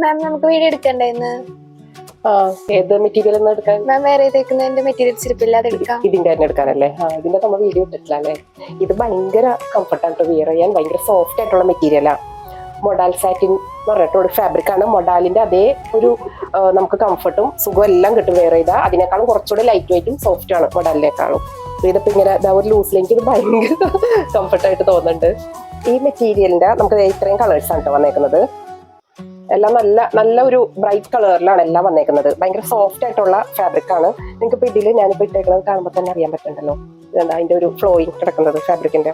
മാം നമുക്ക് വീഡിയോ എടുക്കണ്ടേ ഇന്ന്? ഏത് മെറ്റീരിയൽ എടുക്കാൻ? മാം വേറെ ഏതേക്കുന്നതിന്റെ മെറ്റീരിയൽസ് ഇരിപ്പില്ല, അത് എടുക്കാം. ഇതിന്റെ തന്നെ എടുക്കാനല്ലേ? ഇതിന്റെ നമ്മൾ വീഡിയോ ഇട്ടിട്ടില്ല അല്ലേ? ഇത് ഭയങ്കര കംഫർട്ടായിട്ട് വിയർ ചെയ്യാൻ ഭയങ്കര സോഫ്റ്റ് ആയിട്ടുള്ള മെറ്റീരിയലാ. മൊഡാൽ സാറ്റിൻ എന്ന് പറഞ്ഞിട്ട് ഒരു ഫാബ്രിക് ആണ്. മൊഡാലിന്റെ അതേ ഒരു നമുക്ക് കംഫർട്ടും സുഖവും എല്ലാം കിട്ടും വെയർ ചെയ്താൽ. അതിനേക്കാളും കുറച്ചുകൂടി ലൈറ്റ് വെയിറ്റും സോഫ്റ്റും ആണ് മൊഡാലിനേക്കാളും. ഇതിപ്പോ ഇങ്ങനെ ഒരു ലൂസിലേക്ക് ഇത് ഭയങ്കര കംഫർട്ടായിട്ട് തോന്നുന്നുണ്ട്. ഈ മെറ്റീരിയലിന്റെ നമുക്ക് ഇത്രയും കളേഴ്സ് ആണ് വന്നേക്കുന്നത്. എല്ലാം നല്ല ഒരു ബ്രൈറ്റ് കളറിലാണ് എല്ലാം വന്നേക്കുന്നത്. ഭയങ്കര സോഫ്റ്റ് ആയിട്ടുള്ള ഫാബ്രിക് ആണ്. നിങ്ങൾക്ക് ഇപ്പൊ ഇതിൽ ഞാനിപ്പോ ഇട്ടേക്കുന്നത് കാണുമ്പോൾ തന്നെ അറിയാൻ പറ്റുന്നുണ്ടല്ലോ. അതിന്റെ ഒരു ഫ്ലോയിങ് കിടക്കുന്നത് ഫാബ്രിക്കിന്റെ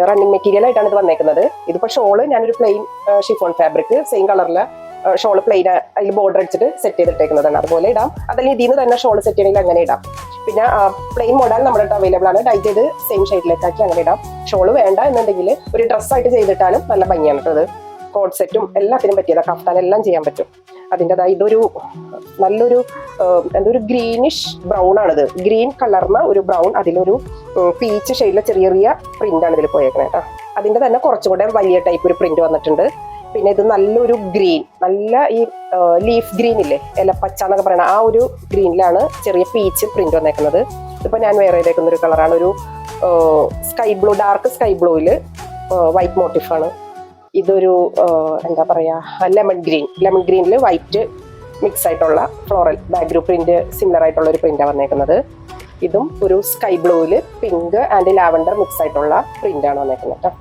റണ്ണിങ് മെറ്റീരിയൽ ആയിട്ടാണ് ഇത് വന്നേക്കുന്നത്. ഇതിപ്പോ ഷോള് ഞാനൊരു പ്ലെയിൻ ഷിഫോൺ ഫാബ്രിക് സെയിം കളറില് ഷോള് പ്ലെയിൻ അതിൽ ബോർഡർ അടിച്ചിട്ട് സെറ്റ് ചെയ്തിട്ടേക്കുന്നതാണ്. അതുപോലെ ഇടാം, അതല്ലെങ്കിൽ ഇതിൽ നിന്ന് തന്നെ ഷോള് സെറ്റ് ചെയ്യണമെങ്കിൽ അങ്ങനെ ഇടാം. പിന്നെ പ്ലെയിൻ മോഡൽ നമ്മുടെ അടുത്ത് അവൈലബിൾ ആണ്. ഡൈ ചെയ്ത് സെയിം ഷെയ്ഡിലേക്കാക്കി അങ്ങനെ ഇടാം. ഷോള് വേണ്ട എന്നുണ്ടെങ്കിൽ ഒരു ഡ്രസ്സായിട്ട് ചെയ്തിട്ടാലും നല്ല ഭംഗിയാണ് കേട്ടത്. കോഡ് സെറ്റും എല്ലാത്തിനും പറ്റിയതാണ്. കഫ്താൻ എല്ലാം ചെയ്യാൻ പറ്റും. അതിൻ്റെതായ ഇതൊരു നല്ലൊരു എന്തൊരു ഗ്രീനിഷ് ബ്രൗൺ ആണിത്. ഗ്രീൻ കളർന്ന ഒരു ബ്രൗൺ, അതിലൊരു പീച്ച് ഷെയ്ഡിലെ ചെറിയ ചെറിയ പ്രിന്റ് ആണ് ഇതിൽ പോയേക്കണേ കേട്ടോ. അതിന്റെ തന്നെ കുറച്ചും കൂടെ വലിയ ടൈപ്പ് ഒരു പ്രിന്റ് വന്നിട്ടുണ്ട്. പിന്നെ ഇത് നല്ലൊരു ഗ്രീൻ, നല്ല ഈ ലീഫ് ഗ്രീൻ ഇല്ലേ, ഇലപ്പച്ച എന്നൊക്കെ പറയണ ആ ഒരു ഗ്രീനിലാണ് ചെറിയ പീച്ച് പ്രിന്റ് വന്നേക്കുന്നത്. ഇപ്പൊ ഞാൻ വേറെ ചെയ്തേക്കുന്ന ഒരു കളറാണ്, ഒരു സ്കൈ ബ്ലൂ, ഡാർക്ക് സ്കൈ ബ്ലൂവില് വൈറ്റ് മോട്ടിഫാണ്. ഇതൊരു എന്താ പറയാ, ലെമൺ ഗ്രീനിൽ വൈറ്റ് മിക്സ് ആയിട്ടുള്ള ഫ്ലോറൽ ബാക്ക്ഗ്രൗണ്ട് പ്രിന്റ് സിമിലർ ആയിട്ടുള്ള ഒരു പ്രിന്റാണ് വന്നേക്കുന്നത്. ഇതും ഒരു സ്കൈ ബ്ലൂവിൽ പിങ്ക് ആൻഡ് ലാവൻഡർ മിക്സ് ആയിട്ടുള്ള പ്രിന്റാണ് വന്നേക്കുന്നത് കേട്ടോ.